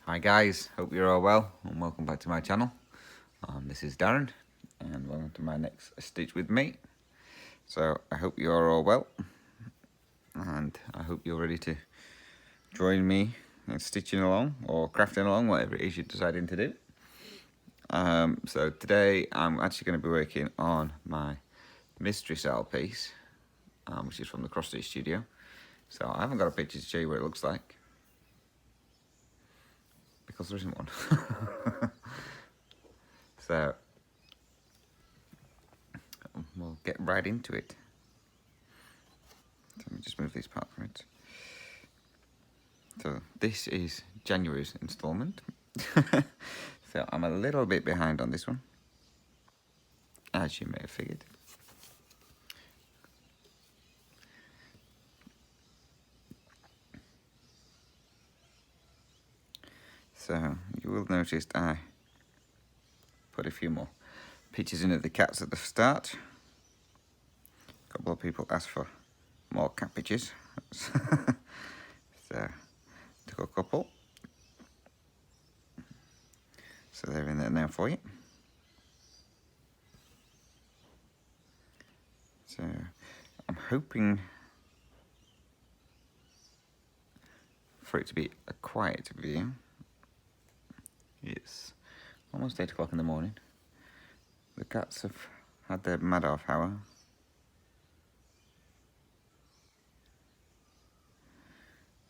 Hi guys, hope you're all well and welcome back to my channel. This is Darren and welcome to my next stitch with me. So I hope you're all well and I hope you're ready to join me in stitching along or crafting along, whatever it is you're deciding to do. So today I'm actually going to be working on my mystery cell piece, which is from the Cross Stitch Studio. So I haven't got a picture to show you what it looks like, because there isn't one. So we'll get right into it. Let me just move this part from it. So this is January's instalment. So I'm a little bit behind on this one, as you may have figured. So you will notice I put a few more pictures in of the cats at the start. A couple of people asked for more cat pictures. So took a couple. So they're in there now for you. So I'm hoping for it to be a quiet video. It's almost 8 o'clock in the morning. The cats have had their mad off hour.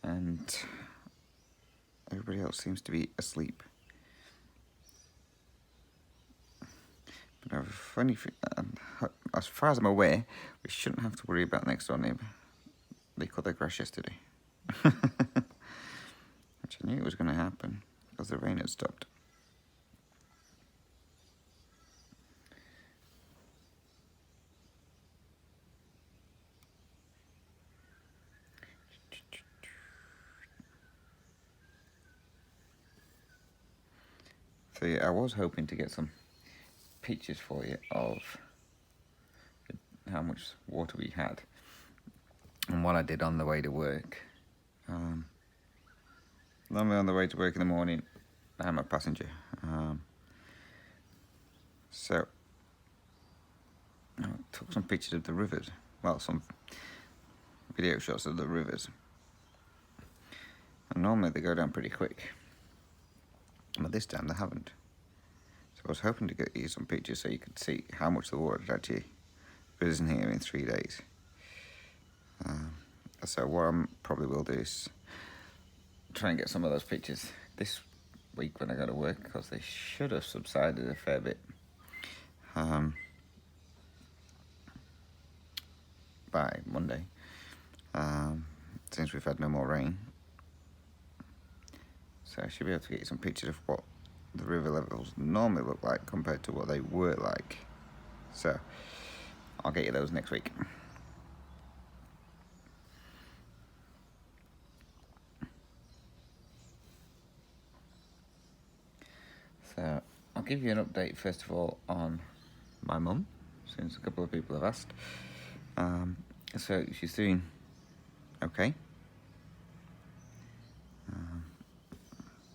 And everybody else seems to be asleep. But I have a funny as far as I'm aware, we shouldn't have to worry about next door neighbour. They cut their grass yesterday. Which I knew it was going to happen because the rain had stopped. So yeah, I was hoping to get some pictures for you of how much water we had and what I did on the way to work. Normally on the way to work in the morning, I'm a passenger. So I took some pictures of the rivers. Well, some video shots of the rivers. And normally they go down pretty quick. But this time they haven't. So I was hoping to get you some pictures so you could see how much the water had actually risen here in 3 days. So what I probably will do is try and get some of those pictures this week when I go to work, because they should have subsided a fair bit by Monday, since we've had no more rain. So I should be able to get you some pictures of what the river levels normally look like compared to what they were like. So I'll get you those next week. So I'll give you an update first of all on my mum, since a couple of people have asked. So she's doing okay.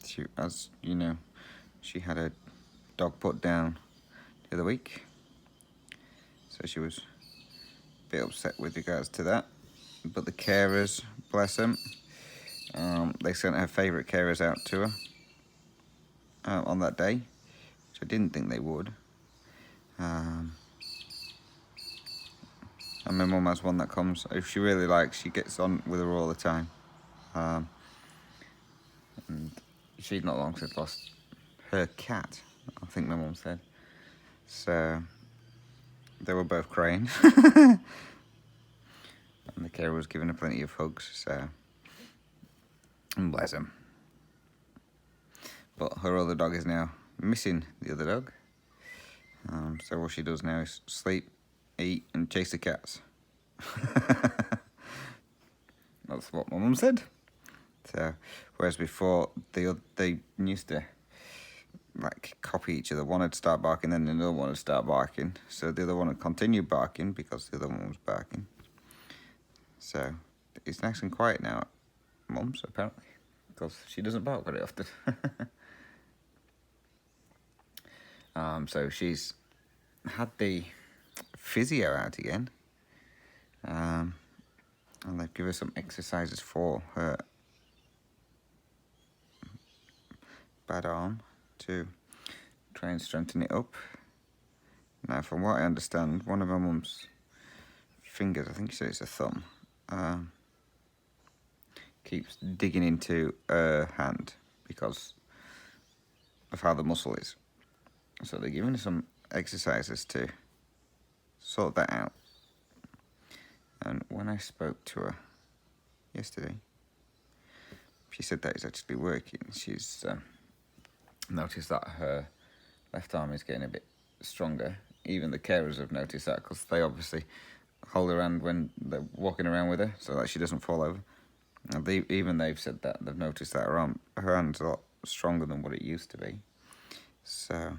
She, as you know, she had a dog put down the other week, so she was a bit upset with regards to that. But the carers, bless them, they sent her favourite carers out to her on that day, which I didn't think they would. And my mum has one that comes, if she really likes, she gets on with her all the time. And she'd not long since lost her cat, I think my mum said. So they were both crying. And the carer was giving her plenty of hugs, so, and bless him. But her other dog is now missing the other dog. So what she does now is sleep, eat, and chase the cats. That's what my mum said. So, whereas before they used to like copy each other. One would start barking, then another one would start barking. So the other one would continue barking because the other one was barking. So it's nice and quiet now at Mum's, apparently, because she doesn't bark very often. So she's had the physio out again, and they've given her some exercises for her bad arm to try and strengthen it up. Now, from what I understand, one of my mum's fingers, I think she said it's a thumb, keeps digging into her hand because of how the muscle is. So they're giving her some exercises to sort that out. And when I spoke to her yesterday, she said that it's actually working. She's noticed that her left arm is getting a bit stronger. Even the carers have noticed that because they obviously hold her hand when they're walking around with her so that she doesn't fall over. And they've said that they've noticed that her hand's a lot stronger than what it used to be. So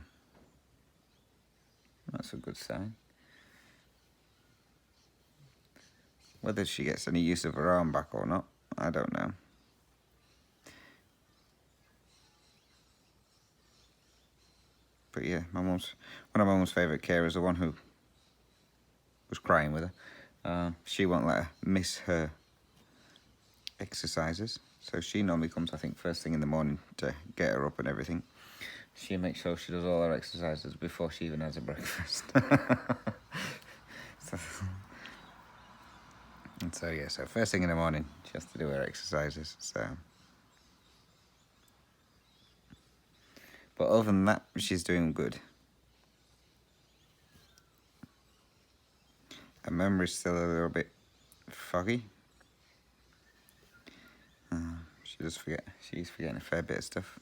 that's a good sign. Whether she gets any use of her arm back or not, I don't know. But yeah, one of my mum's favourite carers, the one who was crying with her, she won't let her miss her exercises. So she normally comes, I think, first thing in the morning to get her up and everything. She makes sure she does all her exercises before she even has a breakfast. So first thing in the morning, she has to do her exercises. So, but other than that, she's doing good. Her memory's still a little bit foggy. She does forget. She's forgetting a fair bit of stuff.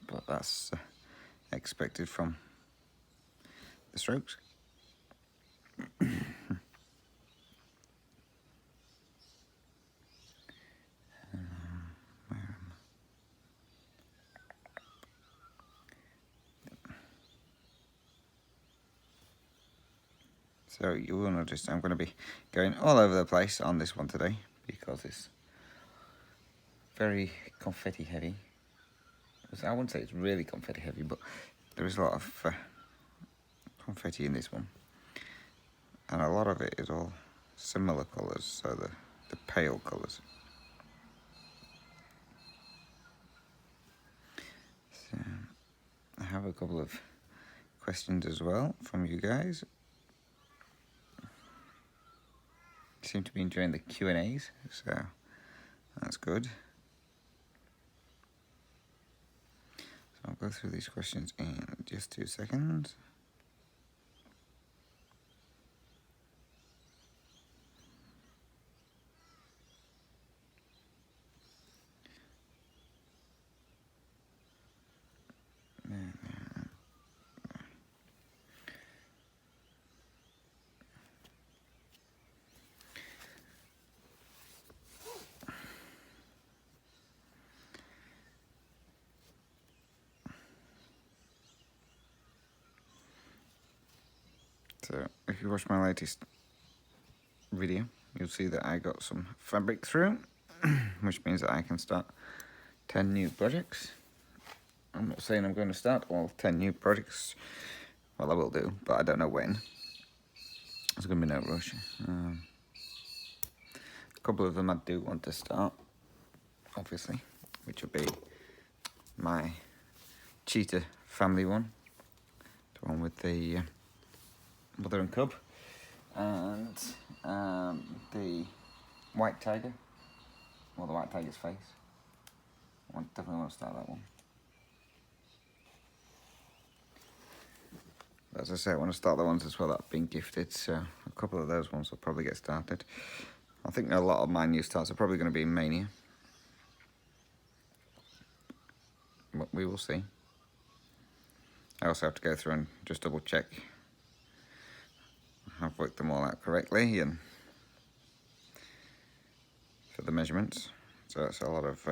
But that's expected from the strokes. So you will notice I'm going to be going all over the place on this one today because it's very confetti heavy. I wouldn't say it's really confetti heavy, but there is a lot of confetti in this one. And a lot of it is all similar colours, so the pale colours. So I have a couple of questions as well from you guys. You seem to be enjoying the Q&As, so that's good. So I'll go through these questions in just 2 seconds. So if you watch my latest video, you'll see that I got some fabric through, which means that I can start 10 new projects. I'm not saying I'm going to start all 10 new projects. Well, I will do, but I don't know when. There's going to be no rush. A couple of them I do want to start, obviously, which will be my cheetah family one, the one with the mother and cub, and the white tiger, or the white tiger's face. I definitely want to start that one. As I say, I want to start the ones as well that have been gifted, so a couple of those ones will probably get started. I think a lot of my new starts are probably going to be in Mania, but we will see. I also have to go through and just double check I've worked them all out correctly and for the measurements, so that's a lot of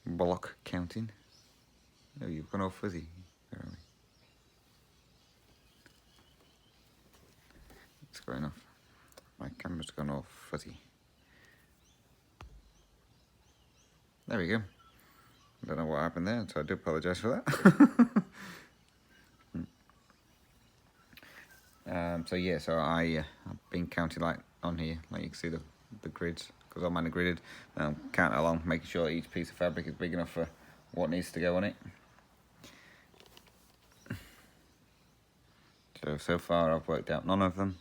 block counting. Oh, you've gone all fuzzy. Where are we? It's going off. My camera's gone all fuzzy. There we go. I don't know what happened there, so I do apologise for that. So yeah, so I've been counting like on here, like you can see the grids, because I'm gridded. Counting along, making sure each piece of fabric is big enough for what needs to go on it. So far I've worked out none of them.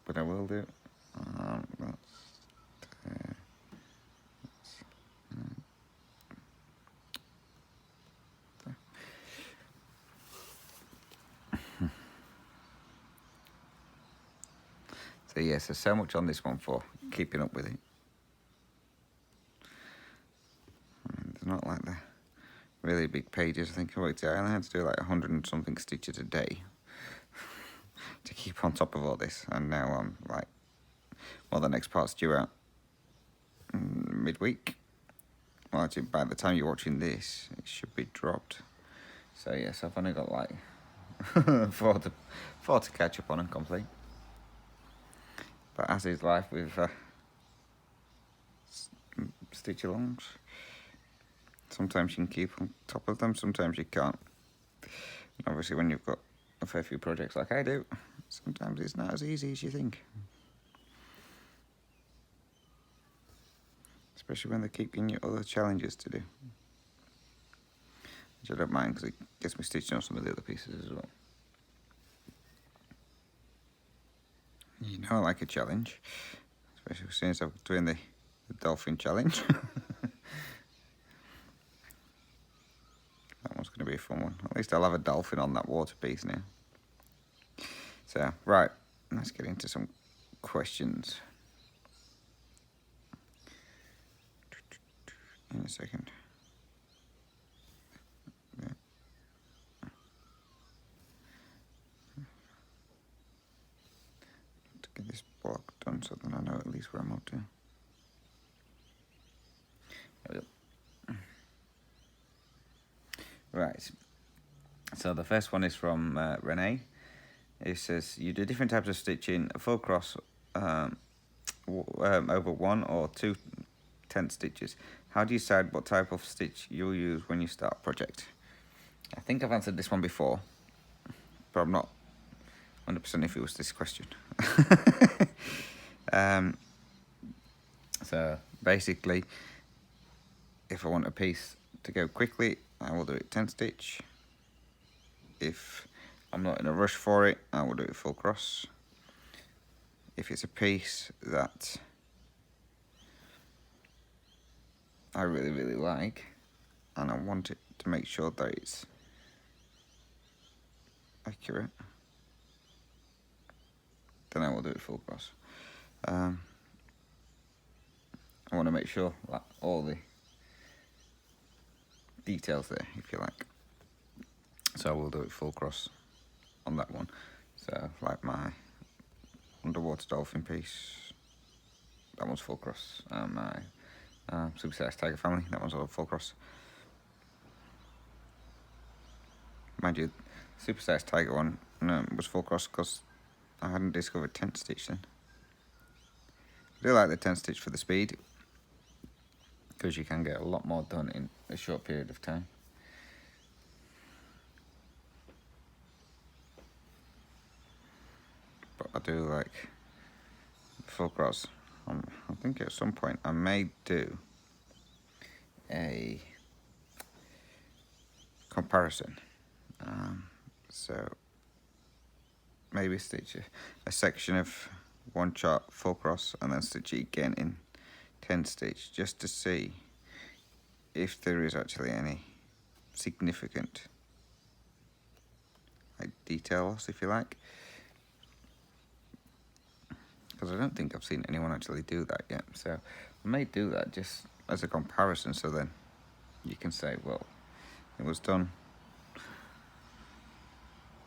But I will do. So yes, there's so much on this one for keeping up with it. It's not like the really big pages. I think I only had to do like 100 and something stitches a day to keep on top of all this. And now I'm like, well, the next part's due out midweek. Well, actually, by the time you're watching this, it should be dropped. So yes, I've only got like four to catch up on and complete. But as is life with stitch alongs, sometimes you can keep on top of them, sometimes you can't. And obviously when you've got a fair few projects like I do, sometimes it's not as easy as you think. Especially when they're keeping you other challenges to do. Which I don't mind, because it gets me stitching on some of the other pieces as well. You know I like a challenge, especially since I'm doing the Dolphin challenge. That one's going to be a fun one. At least I'll have a dolphin on that water piece now. So, right, let's get into some questions. In a second. To get this block done so then I know at least where I'm up to. There we go. Right, so the first one is from Renee. It says, you do different types of stitching, a full cross over 1 or 2 tent stitches. How do you decide what type of stitch you'll use when you start a project? I think I've answered this one before, but I'm not 100% if it was this question. So basically, if I want a piece to go quickly, I will do it tent stitch. If I'm not in a rush for it, I will do it full cross. If it's a piece that I really like, and I want it to make sure that it's accurate, then I will do it full cross. I want to make sure that all the details there, if you like. So I will do it full cross on that one. So like my underwater dolphin piece, that one's full cross. And my supersized tiger family, that one's all full cross. Mind you, supersized tiger one was full cross because I hadn't discovered tent stitch then. I do like the tent stitch for the speed, because you can get a lot more done in a short period of time. But I do like full cross. I think at some point I may do a comparison. So maybe stitch a section of one chart full cross and then stitch it again in 10 stitch, just to see if there is actually any significant detail loss, if you like. Because I don't think I've seen anyone actually do that yet. So I may do that just as a comparison, so then you can say, well, it was done,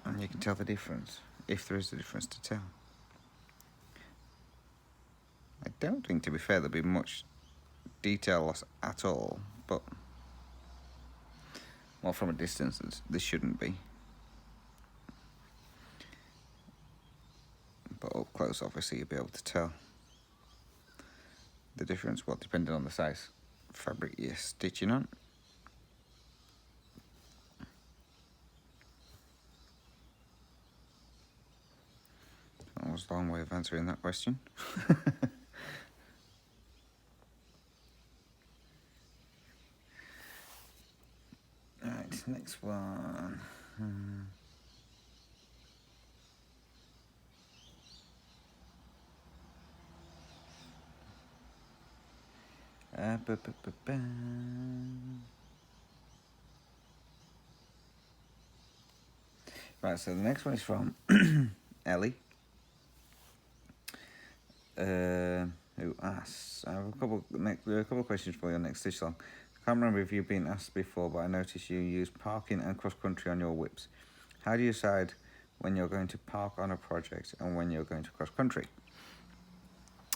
and you can tell the difference, if there is a difference to tell. I don't think, to be fair, there'll be much detail loss at all, but well, from a distance, this shouldn't be. up close, obviously you'll be able to tell the difference, well, depending on the size fabric you're stitching on. That was a long way of answering that question. Right, next one. Right, so the next one is from Ellie, who asks, I have a couple of questions for your next stitch along. I can't remember if you've been asked before, but I noticed you use parking and cross-country on your whips. How do you decide when you're going to park on a project and when you're going to cross-country?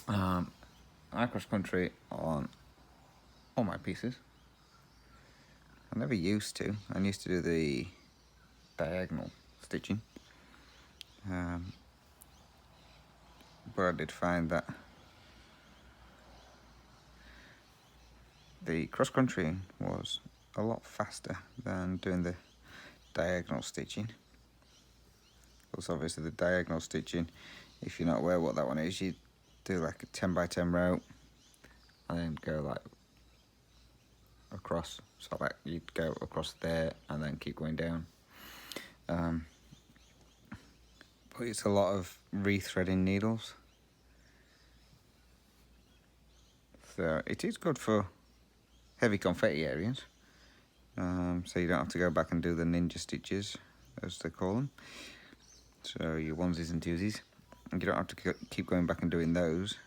I cross-country on all my pieces. I never used to. I used to do the diagonal stitching. But I did find that the cross-country was a lot faster than doing the diagonal stitching. Because obviously the diagonal stitching, if you're not aware what that one is, you do like a 10 by 10 row and then go like across, so like you'd go across there and then keep going down. But it's a lot of rethreading needles, so it is good for heavy confetti areas, so you don't have to go back and do the ninja stitches as they call them, so your onesies and twosies, and you don't have to keep going back and doing those,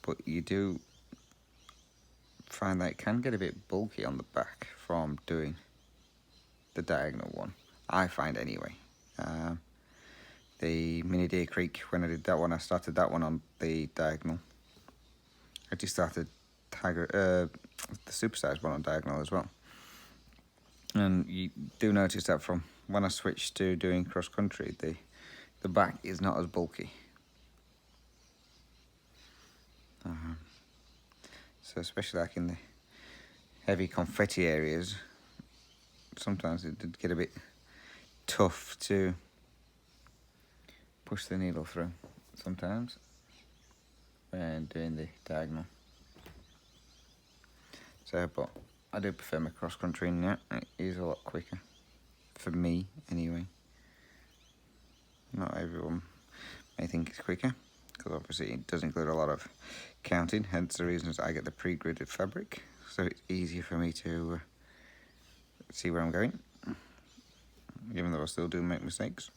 but you do find that it can get a bit bulky on the back from doing the diagonal one, I find anyway. The Mini Deer Creek, when I did that one, I started that one on the diagonal. I just started the supersized one on diagonal as well. And you do notice that from when I switched to doing cross country, the back is not as bulky. So especially like in the heavy confetti areas, sometimes it did get a bit tough to push the needle through sometimes when doing the diagonal. So, but I do prefer my cross country now. It is a lot quicker for me anyway. Not everyone may think it's quicker, because obviously it does include a lot of counting, hence the reasons I get the pre-gridded fabric, so it's easier for me to see where I'm going, even though I still do make mistakes.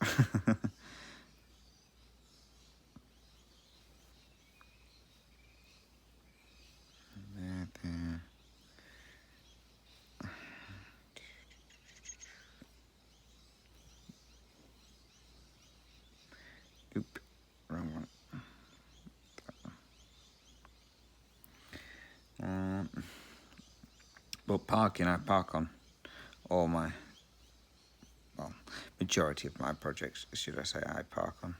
Oop, wrong one. But parking, I park on all my, well, majority of my projects, should I say, I park on.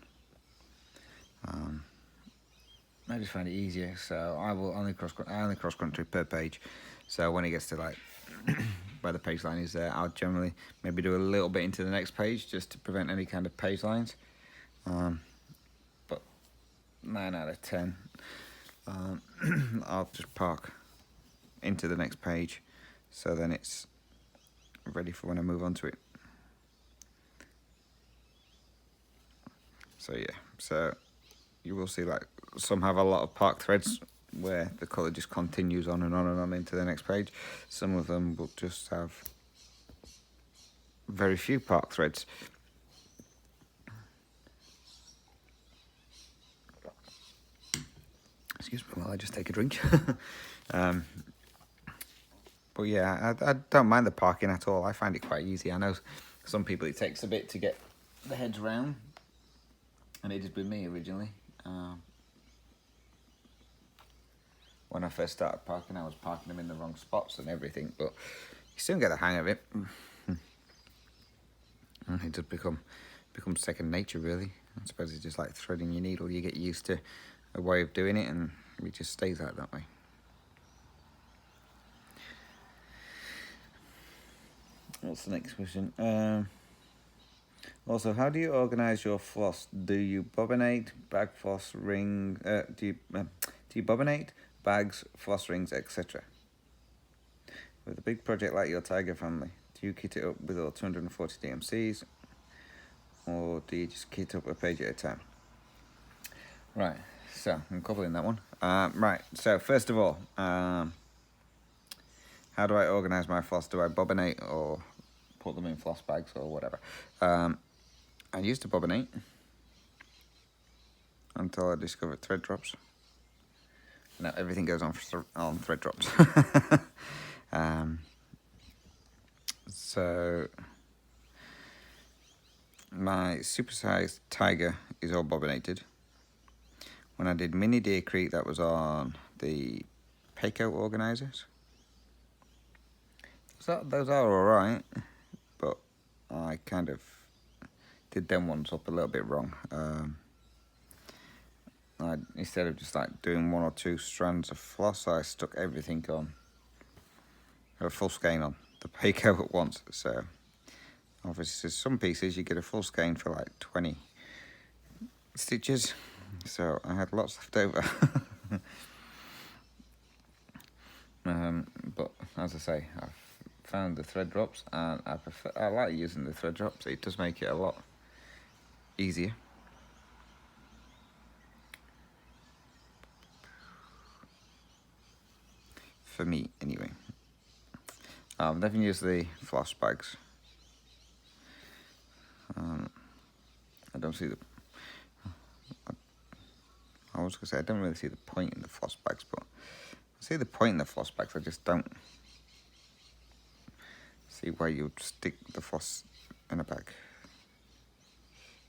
I just find it easier, so I will only cross country per page. So when it gets to like where the page line is there, I'll generally maybe do a little bit into the next page just to prevent any kind of page lines. But 9 out of 10, I'll just park into the next page, so then it's ready for when I move on to it. So yeah, so you will see like some have a lot of park threads where the colour just continues on and on and on into the next page. Some of them will just have very few park threads. Excuse me while I just take a drink. But yeah, I don't mind the parking at all. I find it quite easy. I know some people it takes a bit to get the heads round, and it did with me originally. When I first started parking, I was parking them in the wrong spots and everything, but you soon get the hang of it. And it does become becomes second nature, really. I suppose it's just like threading your needle. You get used to a way of doing it, and it just stays out that way. What's the next question? Also, how do you organise your floss? Do you bobinate, bag floss, ring? Do you bobinate, bags, floss rings, etc.? With a big project like your Tiger family, do you kit it up with all 240 DMCs, or do you just kit up a page at a time? Right, so I'm coupling that one. Right, so first of all, how do I organise my floss? Do I bobinate or put them in floss bags or whatever? I used to bobinate until I discovered thread drops. Now everything goes on thread drops. So my supersized Tiger is all bobinated. When I did Mini Deer Creek, that was on the Peiko organisers. So those are alright, but I kind of did them ones up a little bit wrong. Instead of just like doing 1 or 2 strands of floss, I stuck everything on, a full skein on the Peiko at once. So obviously some pieces you get a full skein for like 20 stitches, so I had lots left over. But as I say, I've found the thread drops, and I like using the thread drops. It does make it a lot easier. For me, anyway. I've never used the floss bags. I don't see the... I was going to say, I don't really see the point in the floss bags, but I see the point in the floss bags. I just don't see why you'd stick the floss in a bag.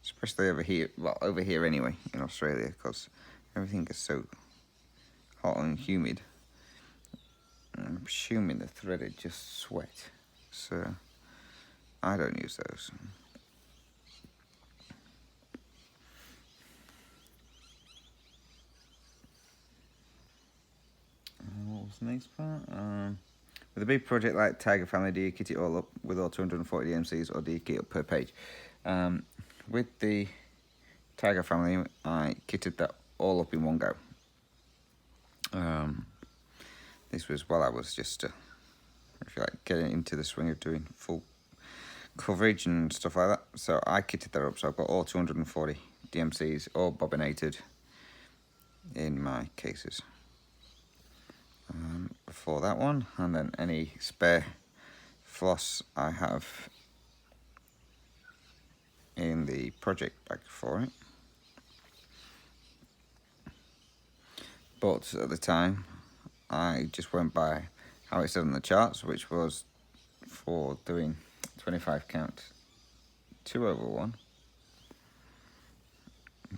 Especially over here, well, over here anyway, in Australia, because everything is so hot and humid. I'm assuming the threaded just sweat, so I don't use those. What was the next part? With a big project like Tiger Family, do you kit it all up with all 240 DMCs, or do you kit up per page? With the Tiger Family, I kitted that all up in one go. This was while I was just, if you like, getting into the swing of doing full coverage and stuff like that. So I kitted that up, so I've got all 240 DMCs, all bobinated in my cases. For that one, and then any spare floss I have in the project bag for it. But at the time, I just went by how it said on the charts, which was for doing 25 count 2/1.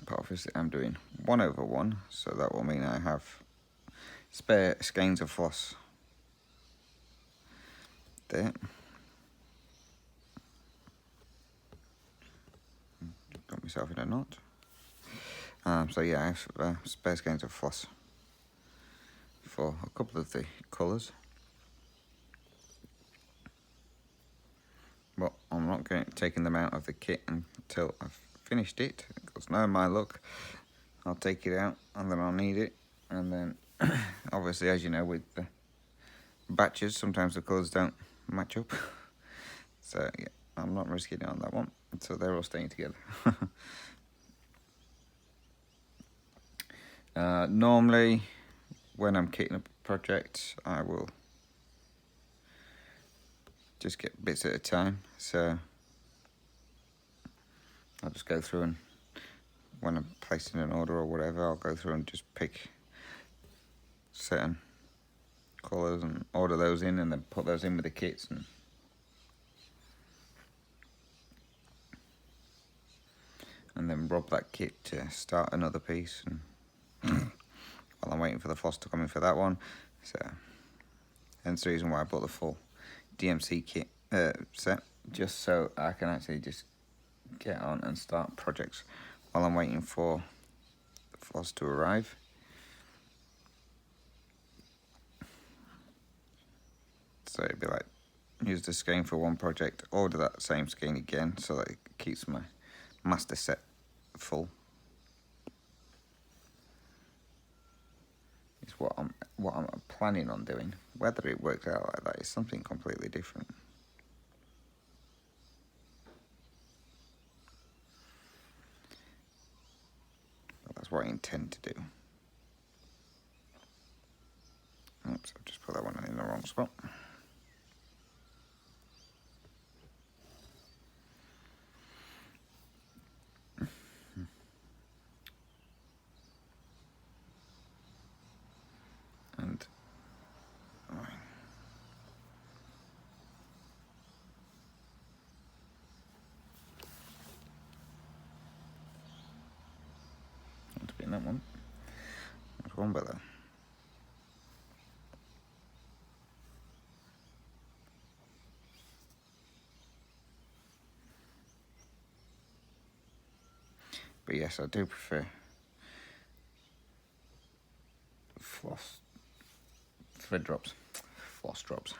But obviously I'm doing 1/1, so that will mean I have spare skeins of floss there. Got myself in a knot. So yeah, I have spare skeins of floss for a couple of the colours. But I'm not taking them out of the kit until I've finished it, because knowing my luck, I'll take it out and then I'll need it, and then obviously, as you know, with the batches, sometimes the colours don't match up. So yeah, I'm not risking it on that one, so they're all staying together. Normally, when I'm kitting up a project, I will just get bits at a time. So I'll just go through, and when I'm placing an order or whatever, I'll go through and just pick certain colours and order those in, and then put those in with the kits, and then rob that kit to start another piece, and while I'm waiting for the floss to come in for that one. So hence the reason why I bought the full DMC kit set, just so I can actually just get on and start projects while I'm waiting for the floss to arrive. So it'd be like, use the skein for one project, order that same skein again so that it keeps my master set full. Is what I'm planning on doing. Whether it works out like that is something completely different. But that's what I intend to do. Oops, I've just put that one in the wrong spot. And to be in that one. There's one better. But yes, I do prefer floss thread drops, floss drops,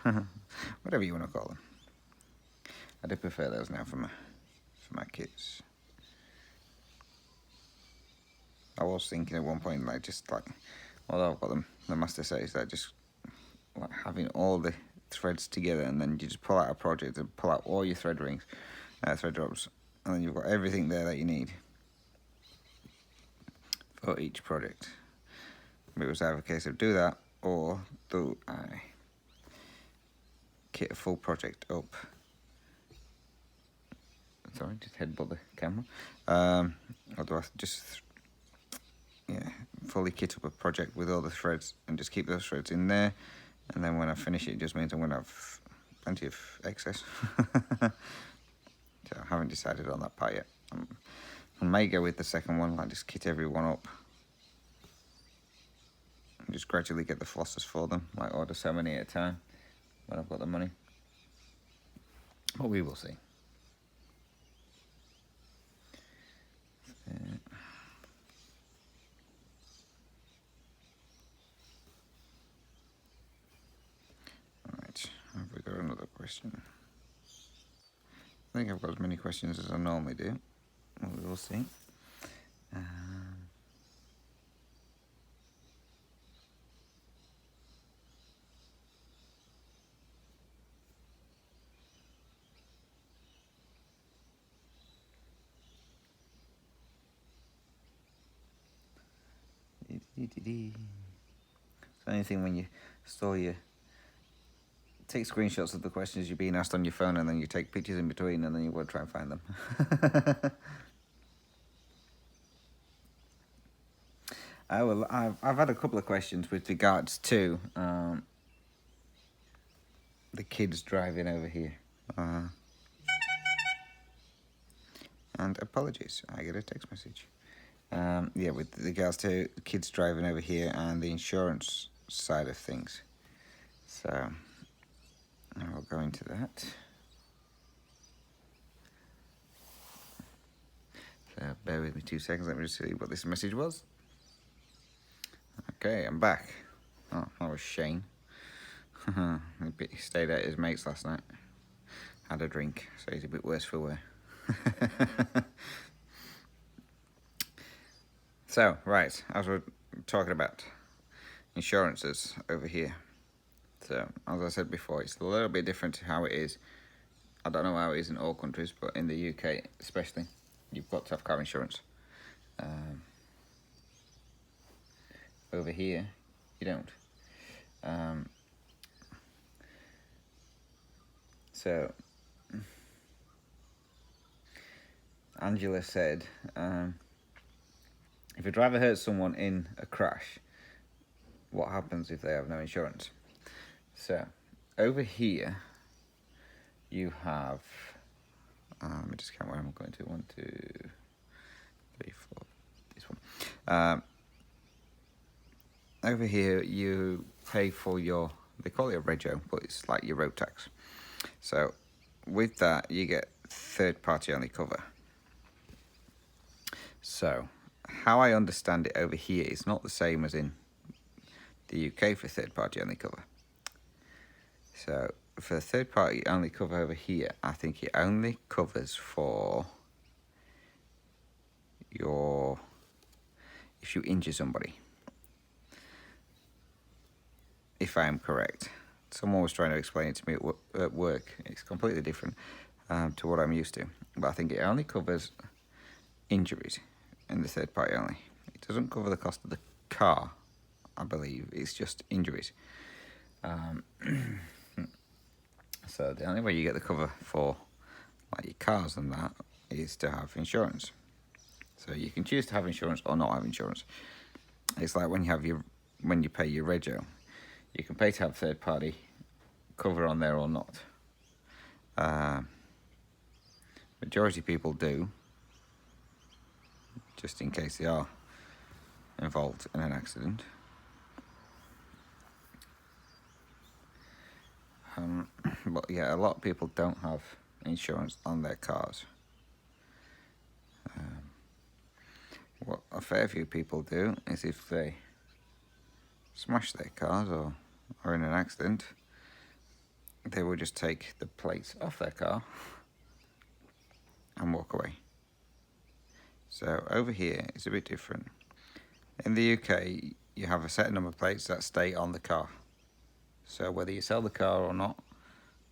whatever you want to call them. I do prefer those now for my kits. I was thinking at one point, like, just like, although I've got them, the master set is like just like having all the threads together, and then you just pull out a project and pull out all your thread rings, thread drops, and then you've got everything there that you need for each project. But it was either a case of do that, or do I kit a full project up. Sorry, just headbutt the camera. Or do I just fully kit up a project with all the threads and just keep those threads in there, and then when I finish it just means I'm going to have plenty of excess. So I haven't decided on that part yet. I may go with the second one, like just kit everyone up and just gradually get the flossers for them, like order so many at a time when I've got the money. But we will see. Right, have we got another question? I think I've got as many questions as I normally do. Well, we will see. So anything when you store your, take screenshots of the questions you're being asked on your phone, and then you take pictures in between, and then you want to try and find them. Well, I've had a couple of questions with regards to the kids driving over here. And apologies, I get a text message. Yeah, with regards to kids driving over here and the insurance side of things. So I'll go into that. So bear with me 2 seconds, let me just see what this message was. Okay, I'm back. Oh, that was Shane. He stayed at his mate's last night. Had a drink, so he's a bit worse for wear. So, right, as we're talking about insurances over here. So, as I said before, it's a little bit different to how it is. I don't know how it is in all countries, but in the UK especially, you've got to have car insurance. Over here, you don't. So, Angela said, if a driver hurts someone in a crash, what happens if they have no insurance? So, over here, you have, let me just count where I'm going to, 1, 2, 3, 4, this one. Over here, you pay for your, they call it a rego, but it's like your road tax. So, with that, you get third party only cover. So, how I understand it over here is not the same as in the UK for third party only cover. So, for third party only cover over here, I think it only covers for if you injure somebody. If I am correct. Someone was trying to explain it to me at work. It's completely different to what I'm used to. But I think it only covers injuries in the third party only. It doesn't cover the cost of the car, I believe. It's just injuries. So the only way you get the cover for like your cars and that is to have insurance. So you can choose to have insurance or not have insurance. It's like when you pay your rego, you can pay to have third party cover on there or not. Majority of people do, just in case they are involved in an accident. But yeah, a lot of people don't have insurance on their cars. What a fair few people do is if they smash their cars or are in an accident, they will just take the plates off their car and walk away. So over here it's a bit different. In the UK, you have a set number of plates that stay on the car. So whether you sell the car or not,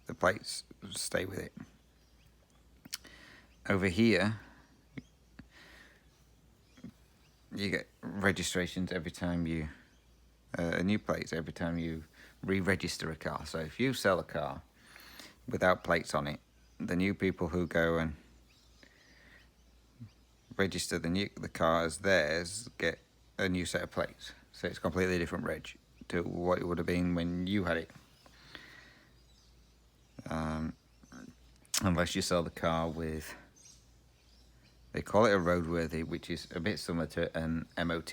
the plates stay with it. Over here, you get registrations every time you, new plates every time you re-register a car. So if you sell a car without plates on it, the new people who go and register the car as theirs get a new set of plates. So it's completely different reg to what it would have been when you had it. Unless you sell the car with, they call it a roadworthy, which is a bit similar to an MOT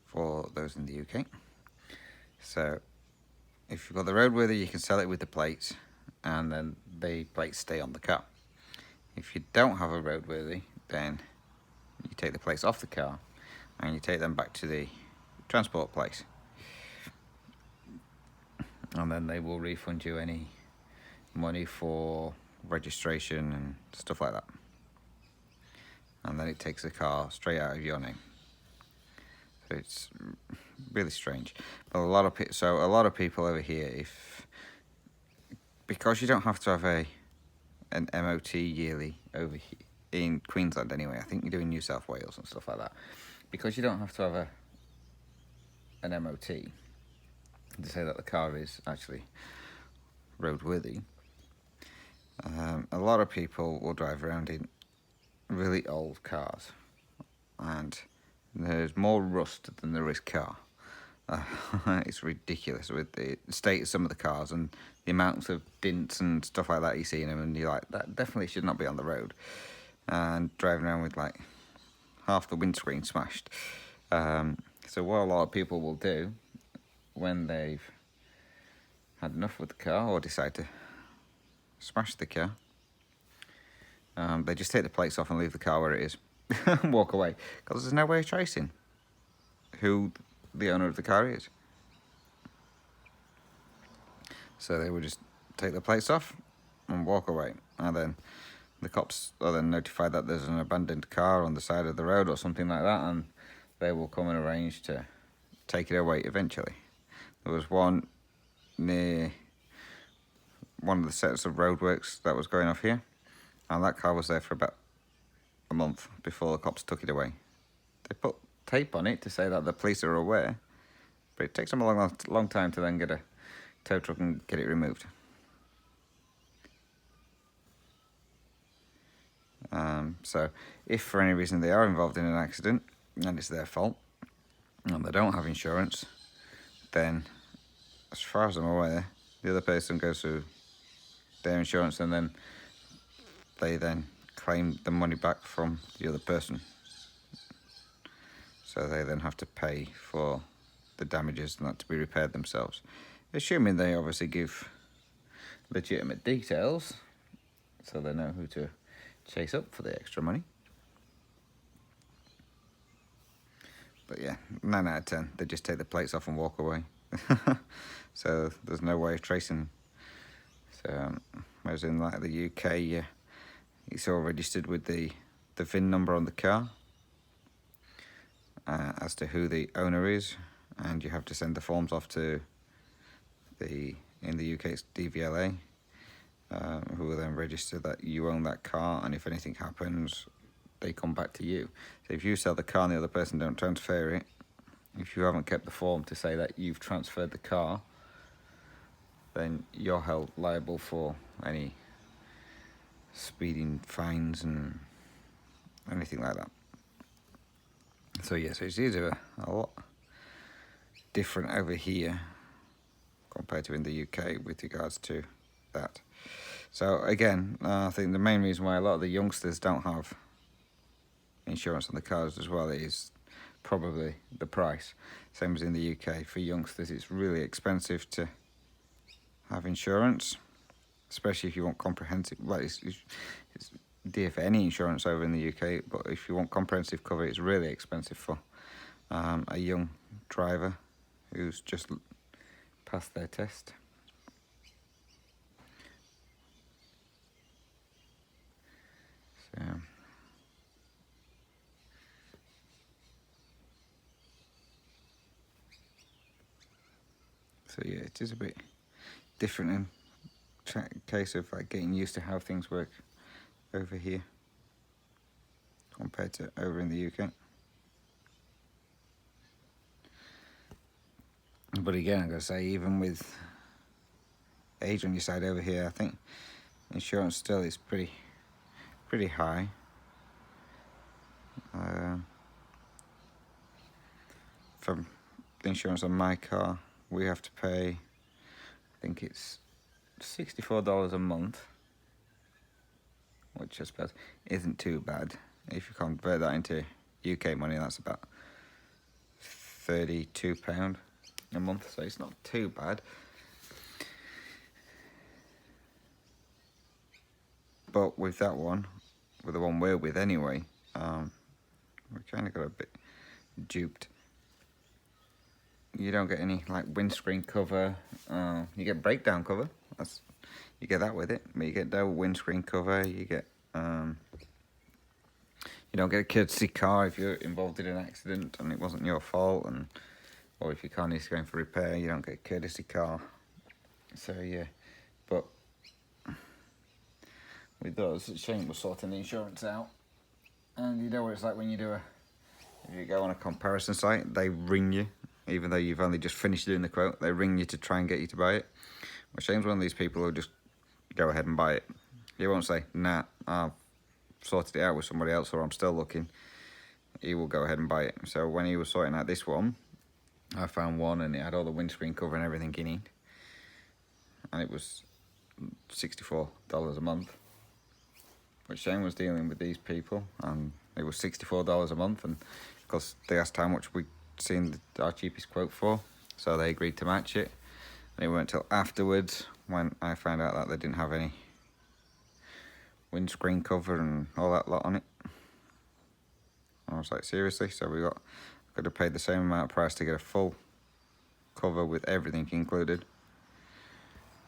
for those in the UK. So if you've got the roadworthy, you can sell it with the plates and then the plates stay on the car. If you don't have a roadworthy, then you take the plates off the car and you take them back to the transport place, and then they will refund you any money for registration and stuff like that, and then it takes the car straight out of your name. So it's really strange. But a lot of people over here, because you don't have to have an MOT yearly over here in Queensland anyway. I think you do in New South Wales and stuff like that. Because you don't have to have an MOT to say that the car is actually roadworthy. A lot of people will drive around in really old cars, and there's more rust than there is car. It's ridiculous with the state of some of the cars and the amounts of dints and stuff like that you see in them, and you're like, that definitely should not be on the road. And driving around with like half the windscreen smashed. So what a lot of people will do when they've had enough with the car or decide to smash the car, they just take the plates off and leave the car where it is and walk away, because there's no way of tracing who the owner of the car is. So they would just take the plates off and walk away, and then the cops are then notified that there's an abandoned car on the side of the road or something like that, and they will come and arrange to take it away eventually. There was one near one of the sets of roadworks that was going off here, and that car was there for about a month before the cops took it away. They put tape on it to say that the police are aware, but it takes them a long time to then get a tow truck and get it removed. So if for any reason they are involved in an accident and it's their fault and they don't have insurance, then as far as I'm aware, the other person goes through their insurance and then they then claim the money back from the other person. So they then have to pay for the damages not to be repaired themselves, assuming they obviously give legitimate details so they know who to chase up for the extra money. But yeah, 9 out of 10, they just take the plates off and walk away. So there's no way of tracing. So whereas in like the UK, yeah, it's all registered with the VIN number on the car as to who the owner is, and you have to send the forms off to in the UK it's DVLA, who will then register that you own that car, and if anything happens, they come back to you. So if you sell the car and the other person don't transfer it, if you haven't kept the form to say that you've transferred the car, then you're held liable for any speeding fines and anything like that. So yeah, so it's a lot different over here compared to in the UK with regards to that. So again, I think the main reason why a lot of the youngsters don't have insurance on the cars as well is probably the price. Same as in the UK, for youngsters it's really expensive to have insurance, especially if you want comprehensive. Well, it's dear for any insurance over in the UK, but if you want comprehensive cover, it's really expensive for a young driver who's just passed their test. So yeah, it is a bit different in case of like getting used to how things work over here compared to over in the UK. But again, I gotta say, even with age on your side over here, I think insurance still is pretty high. For the insurance on my car, we have to pay, I think it's $64 a month, which I suppose isn't too bad. If you convert that into UK money, that's about £32 a month, so it's not too bad. But with that one, with the one we're with anyway, we kind of got a bit duped. You don't get any like windscreen cover. You get breakdown cover. You get that with it, but you get no windscreen cover. You get you don't get a courtesy car if you're involved in an accident and it wasn't your fault, or if your car needs going for repair, you don't get a courtesy car. So yeah, but with us, Shane was sorting the insurance out, and you know what it's like when you if you go on a comparison site, they ring you, even though you've only just finished doing the quote, they ring you to try and get you to buy it. Well, Shane's one of these people who'll just go ahead and buy it. He won't say, nah, I've sorted it out with somebody else, or I'm still looking. He will go ahead and buy it. So when he was sorting out this one, I found one and it had all the windscreen cover and everything in it, and it was $64 a month. But Shane was dealing with these people, and it was $64 a month, and because they asked how much we'd seen our cheapest quote for, so they agreed to match it. And it weren't until afterwards when I found out that they didn't have any windscreen cover and all that lot on it. I was like, seriously? So I could have paid the same amount of price to get a full cover with everything included.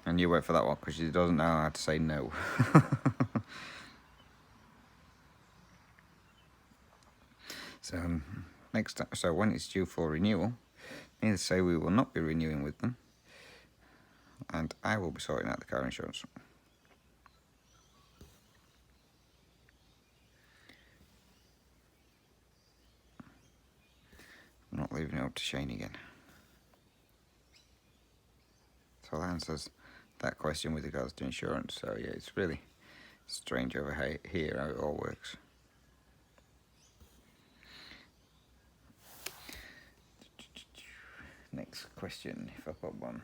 And you went for that one because she doesn't know how to say no. So next time, so when it's due for renewal, needless to say, we will not be renewing with them, and I will be sorting out the car insurance. I'm not leaving it up to Shane again. So that answers that question with regards to insurance. So yeah, it's really strange over here how it all works. Next question, if I've got one.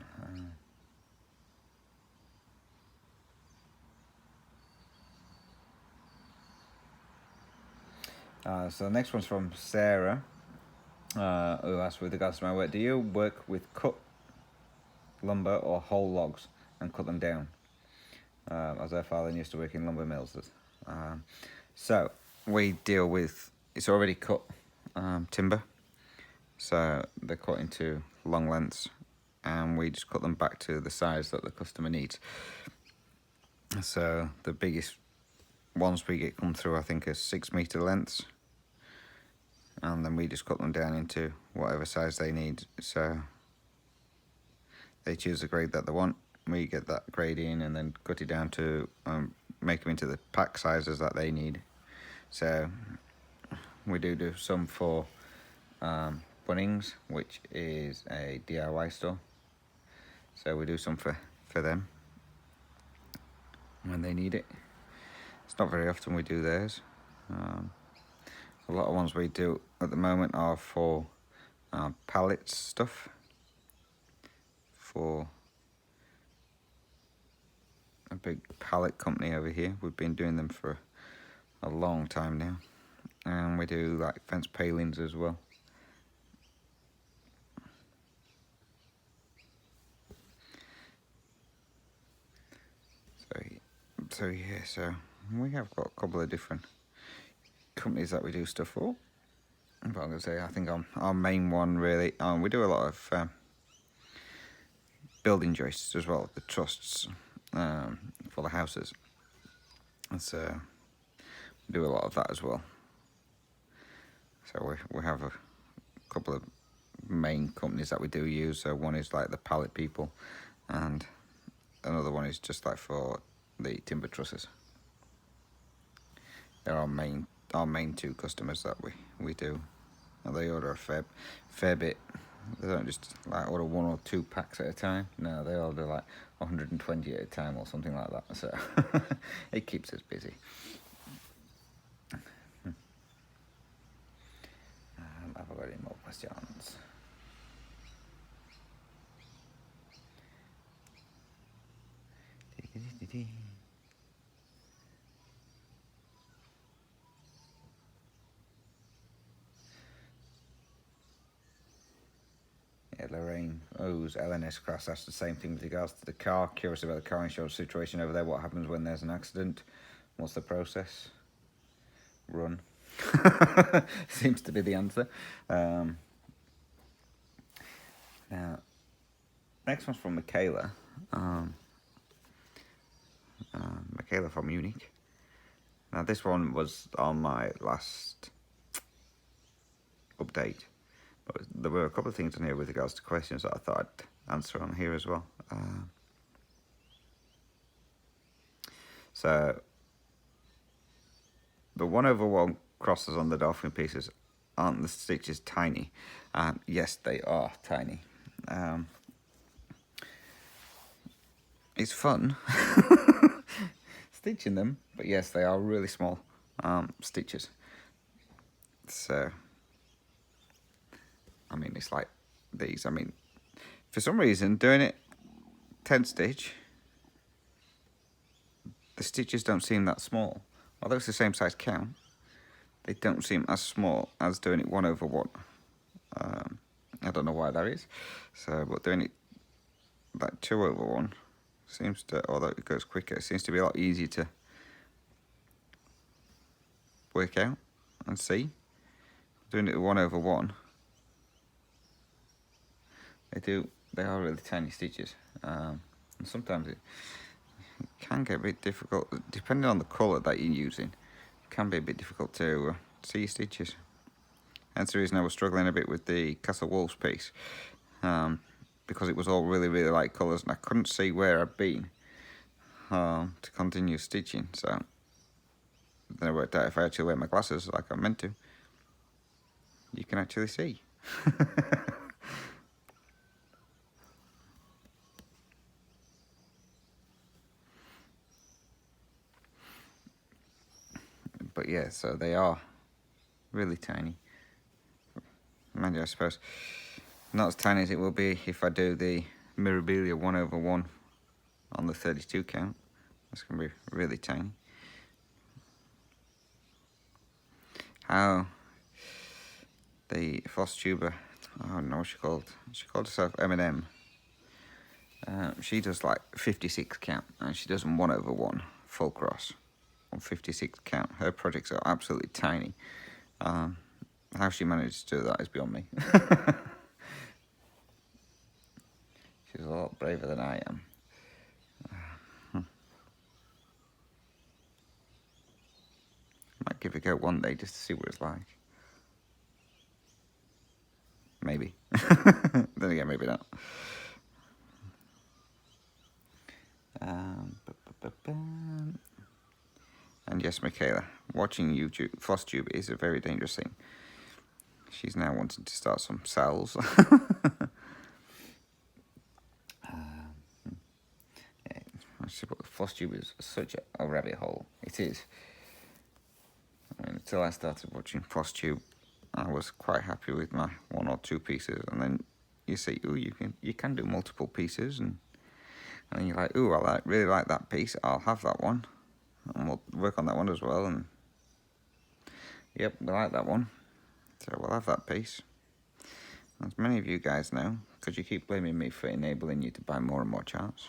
So the next one's from Sarah, who asked, with regards to my work, do you work with cut lumber or whole logs and cut them down? As her father used to work in lumber mills So we deal with, it's already cut timber, so they're cut into long lengths, and we just cut them back to the size that the customer needs. So the biggest ones we get come through, I think, are 6 meter lengths, and then we just cut them down into whatever size they need. So they choose the grade that they want, we get that grade in and then cut it down to make them into the pack sizes that they need. So we do some for Bunnings, which is a DIY store, so we do some for them when they need it. It's not very often we do theirs. A lot of ones we do at the moment are for pallets stuff, for a big pallet company over here. We've been doing them for a long time now, and we do like fence palings as well. So yeah, so we have got a couple of different companies that we do stuff for, but I'm gonna say I think our main one really, we do a lot of building joists as well, the trusts for the houses, and so we do a lot of that as well. So we have a couple of main companies that we do use. So one is like the pallet people, and another one is just like for the timber trusses. They're our main two customers that we do. And they order a fair bit. They don't just like order 1 or 2 packs at a time. No, they order like 120 at a time or something like that. So it keeps us busy. Have I got any more questions? Yeah, Lorraine owes LNS Crass asked the same thing with regards to the car. Curious about the car insurance situation over there. What happens when there's an accident? What's the process? Run. Seems to be the answer. Now, next one's from Michaela. Michaela from Munich. Now, this one was on my last update, but there were a couple of things in here with regards to questions that I thought I'd answer on here as well. So, the 1/1 crosses on the Dolphin pieces, aren't the stitches tiny? Yes, they are tiny. It's fun stitching them, but yes, they are really small stitches. So, I mean, it's like these. I mean, for some reason, doing it 10 stitch, the stitches don't seem that small. Although it's the same size count, they don't seem as small as doing it 1/1. I don't know why that is. So, but doing it like 2/1 seems to, although it goes quicker, it seems to be a lot easier to work out and see. Doing it 1/1, they are really tiny stitches, and sometimes it can get a bit difficult, depending on the colour that you're using. It can be a bit difficult to see stitches. Hence the reason I was struggling a bit with the Castle Wolves piece, because it was all really, really light colours, and I couldn't see where I'd been to continue stitching. So then I worked out if I actually wear my glasses like I'm meant to, you can actually see. But yeah, so they are really tiny. Mind you, I suppose not as tiny as it will be if I do the Mirabilia 1/1 on the 32 count. That's going to be really tiny. How the Frosttuber, I don't know what she called. She called herself M&M. She does like 56 count, and she does them 1/1 full cross, on 56 count. Her projects are absolutely tiny. How she managed to do that is beyond me. She's a lot braver than I am. Might give it a go one day just to see what it's like. Maybe. Then again, maybe not. And yes, Michaela, watching YouTube, Frosttuber is a very dangerous thing. She's now wanting to start some cells. Frosttuber is such a rabbit hole. It is. I mean, until I started watching Frosttuber, I was quite happy with my 1 or 2 pieces, and then you see, oh, you can do multiple pieces, and then you're like, oh, I really like that piece. I'll have that one, and we'll work on that one as well. And yep, we like that one, so we'll have that piece. As many of you guys know, because you keep blaming me for enabling you to buy more and more charts.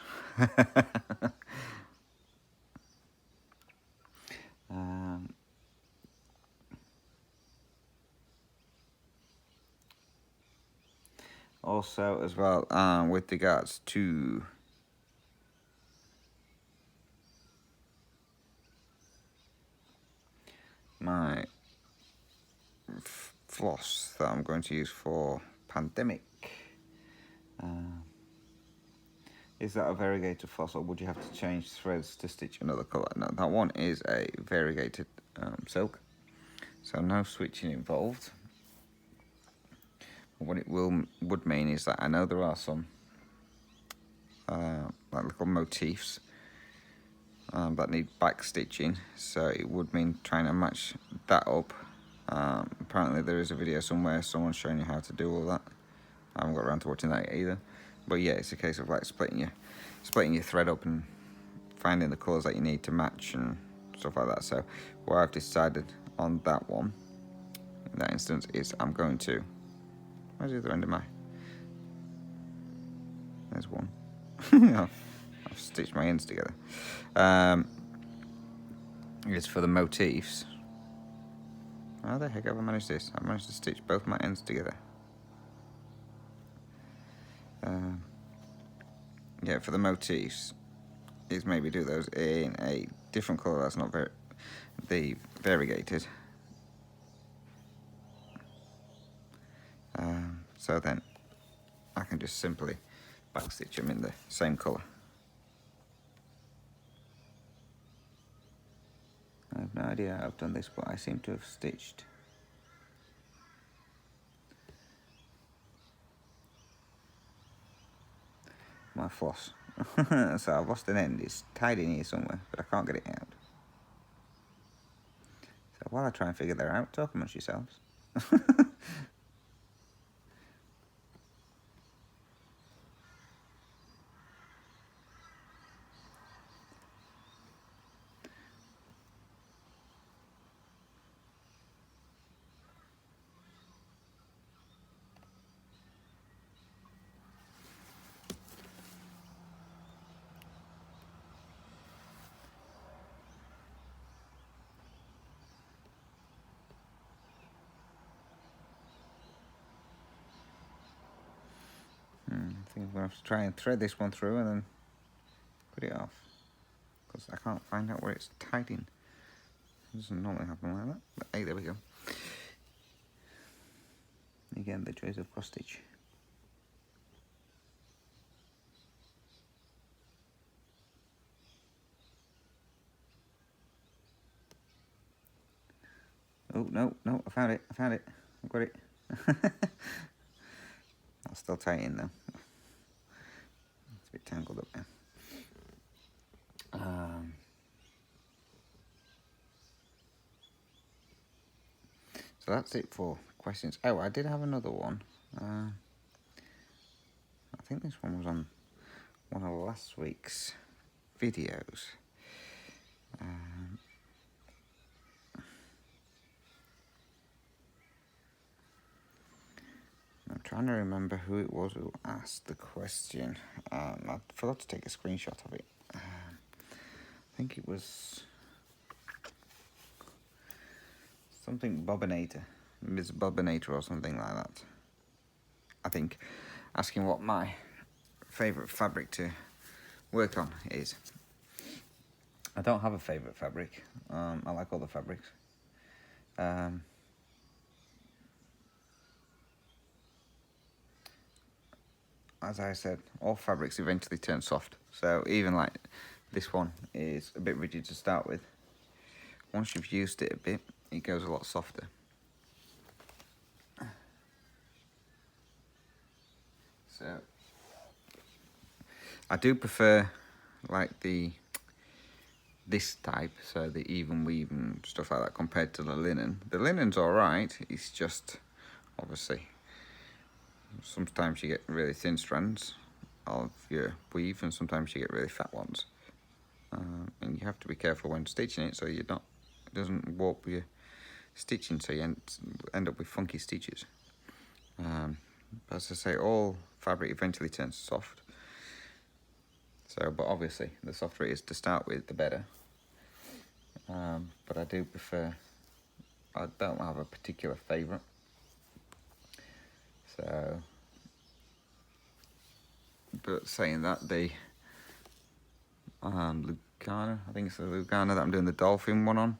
Also, as well, with regards to my floss that I'm going to use for pandemic, is that a variegated floss, or would you have to change threads to stitch another colour? No, that one is a variegated silk, so no switching involved. What it would mean is that I know there are some like little motifs that need back stitching, so it would mean trying to match that up. Apparently there is a video somewhere, someone's showing you how to do all that. I haven't got around to watching that either, but yeah, it's a case of like splitting your thread up and finding the colours that you need to match and stuff like that. So what I've decided on that one, in that instance, is I'm going to, where's the other end of my, there's one. I've stitched my ends together. It's for the motifs. How the heck have I managed this? I've managed to stitch both my ends together. Yeah, for the motifs, is maybe do those in a different colour that's not the variegated. So then I can just simply backstitch them in the same colour. I have no idea how I've done this, but I seem to have stitched my floss. So I've lost an end. It's tied in here somewhere, but I can't get it out. So while I try and figure that out, talk amongst yourselves. I think I'm going to have to try and thread this one through and then put it off, because I can't find out where it's tied in. It doesn't normally happen like that, but hey, there we go. Again, the joys of cross stitch. Oh, no, I found it, I've got it. I'll still tie it in though. It's a bit tangled up now. So that's it for questions. Oh, I did have another one. I think this one was on one of last week's videos. I'm trying to remember who it was who asked the question. I forgot to take a screenshot of it. I think it was something Bobinator, Ms. Bobinator or something like that. I think asking what my favourite fabric to work on is. I don't have a favourite fabric. I like all the fabrics. As I said, all fabrics eventually turn soft. So even like this one is a bit rigid to start with. Once you've used it a bit, it goes a lot softer. So I do prefer like this type, so the even weave and stuff like that compared to the linen. The linen's alright, it's just obviously sometimes you get really thin strands of your weave and sometimes you get really fat ones. And you have to be careful when stitching it so it doesn't warp your stitching, so you end up with funky stitches. As I say, all fabric eventually turns soft. So, but obviously, the softer it is to start with, the better. But I do prefer. I don't have a particular favourite. So, but saying that, the Lugana, I think it's the Lugana that I'm doing the Dolphin one on.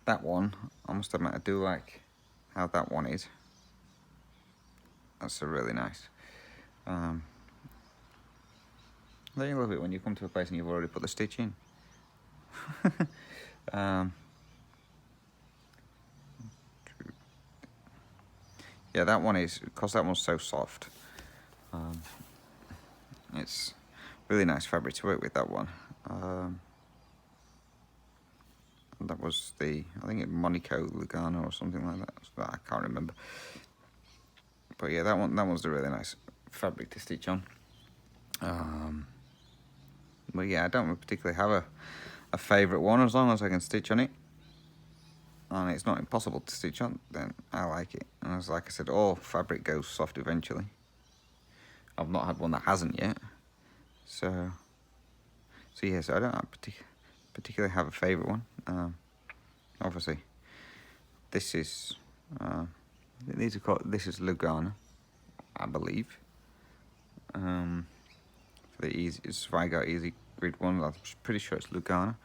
That one, I must admit, I do like how that one is. That's a really nice. Don't you love it when you come to a place and you've already put the stitch in? Yeah, that one is, because that one's so soft. It's really nice fabric to work with, that one. That was the, I think it Monaco Lugana or something like that. I can't remember. But yeah, that one's a really nice fabric to stitch on. But yeah, I don't particularly have a favourite one, as long as I can stitch on it. And it's not impossible to stitch on, then I like it. And as like I said, all fabric goes soft eventually. I've not had one that hasn't yet. So yeah, so I don't particularly have a favourite one. Obviously, this is these are called, this is Lugana, I believe. For the easy, it's Svigar Easy Grid one. I'm pretty sure it's Lugana.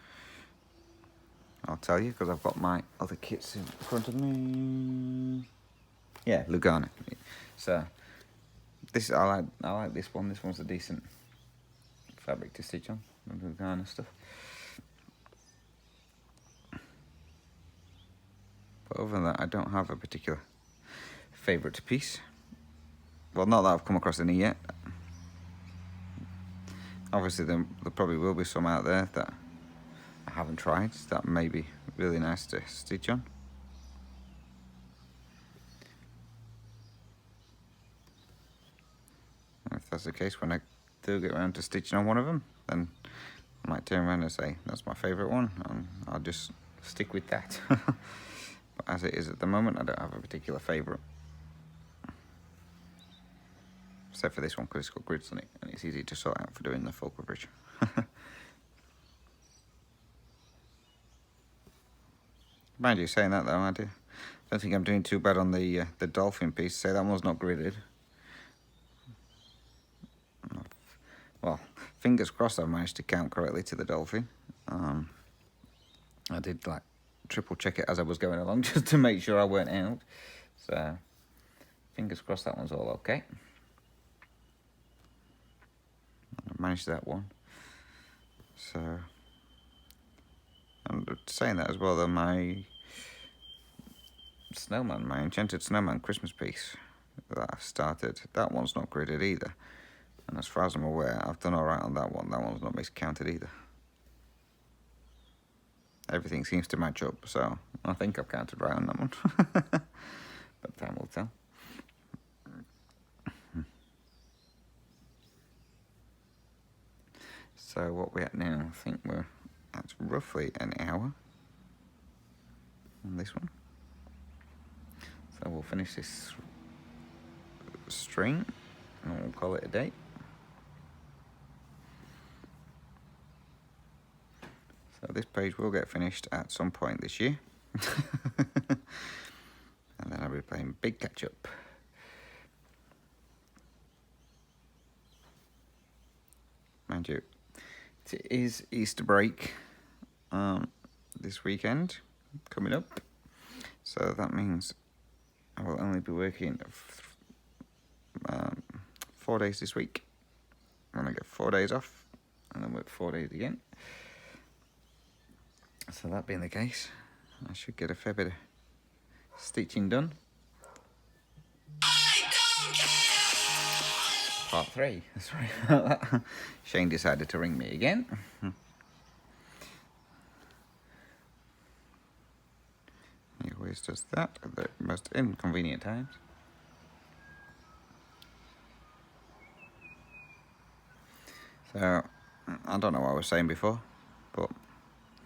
I'll tell you because I've got my other kits in front of me. Yeah, Lugana. So this I like this one. This one's a decent fabric to stitch on. The Lugana stuff. But other than that, I don't have a particular favourite piece. Well, not that I've come across any yet. Obviously, there probably will be some out there that I haven't tried that may be really nice to stitch on. And if that's the case, when I do get around to stitching on one of them, then I might turn around and say, that's my favourite one, and I'll just stick with that. But as it is at the moment, I don't have a particular favourite. Except for this one, because it's got grids on it, and it's easy to sort out for doing the full coverage. Mind you, saying that though, I don't think I'm doing too bad on the Dolphin piece. Say that one's not gridded. Well, fingers crossed I managed to count correctly to the Dolphin. I did like triple check it as I was going along just to make sure I weren't out. So fingers crossed that one's all okay. I managed that one. So, and saying that as well, though, my snowman, my enchanted snowman Christmas piece that I've started, that one's not gridded either. And as far as I'm aware, I've done alright on that one. That one's not miscounted either. Everything seems to match up, so I think I've counted right on that one. But time will tell. So what we're at now, I think we're at roughly an hour on this one. So we'll finish this string and we'll call it a day. So this page will get finished at some point this year. And then I'll be playing big catch up. Mind you, it is Easter break this weekend coming up, so that means I will only be working 4 days this week. I'm gonna get 4 days off and then work 4 days again. So that being the case, I should get a fair bit of stitching done. Part 3, sorry about that. Shane decided to ring me again. He always does that at the most inconvenient times. So, I don't know what I was saying before, but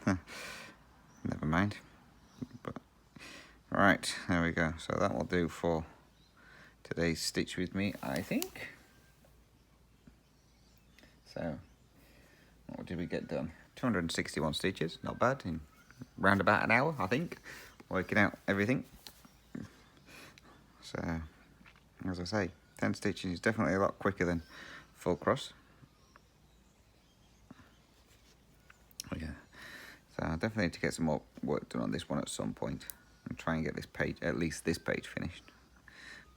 never mind. But, right, there we go. So that will do for today's Stitch With Me, I think. So, what did we get done? 261 stitches, not bad, in round about an hour, I think, working out everything. So, as I say, 10 stitches is definitely a lot quicker than full cross. Oh, yeah, so I definitely need to get some more work done on this one at some point and try and get this page, at least this page, finished.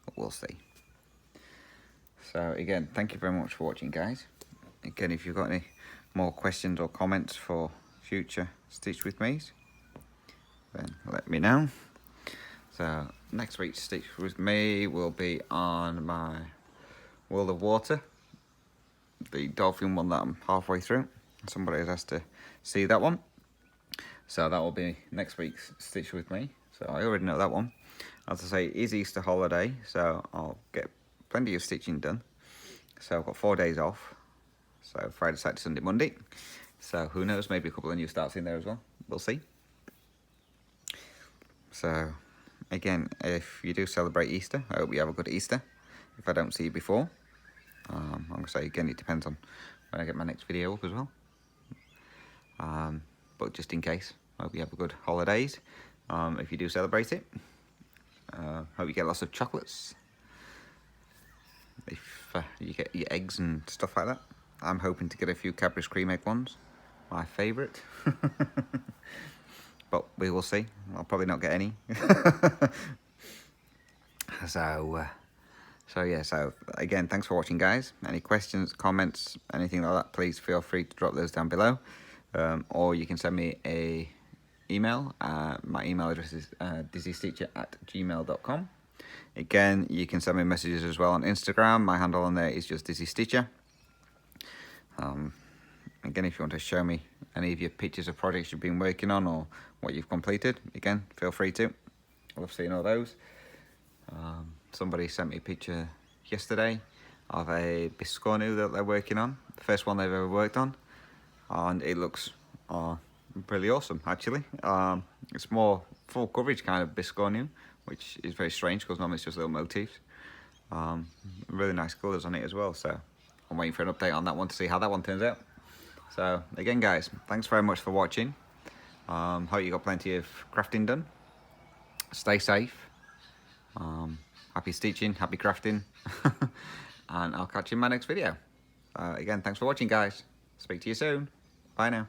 But we'll see. So again, thank you very much for watching, guys. Again, if you've got any more questions or comments for future Stitch With Me's, then let me know. So next week's Stitch With Me will be on my World of Water, the Dolphin one that I'm halfway through. Somebody has asked to see that one, so that will be next week's Stitch With Me. So I already know that one. As I say, it is Easter holiday, so I'll get plenty of stitching done. So I've got 4 days off, so Friday, Saturday, Sunday, Monday. So who knows, maybe a couple of new starts in there as well. We'll see. So again, if you do celebrate Easter, I hope you have a good Easter. If I don't see you before, I'm going to say again, it depends on when I get my next video up as well. But just in case, I hope you have a good holidays. If you do celebrate it, hope you get lots of chocolates. If you get your eggs and stuff like that. I'm hoping to get a few Cadbury's cream egg ones, my favourite. But we will see. I'll probably not get any. So yeah, so again, thanks for watching, guys. Any questions, comments, anything like that, please feel free to drop those down below. Or you can send me a email. My email address is dizzystitcher@gmail.com. Again, you can send me messages as well on Instagram. My handle on there is just dizzystitcher. Again, if you want to show me any of your pictures of projects you've been working on or what you've completed, again, feel free to. I love seeing all those. Somebody sent me a picture yesterday of a biscornu that they're working on, the first one they've ever worked on, and it looks really awesome, actually. It's more full coverage kind of biscornu, which is very strange because normally it's just little motifs. Really nice colours on it as well, so I'm waiting for an update on that one to see how that one turns out. So again, guys, thanks very much for watching. Hope you got plenty of crafting done. Stay safe. Happy stitching, happy crafting. And I'll catch you in my next video. Again, thanks for watching, guys. Speak to you soon. Bye now.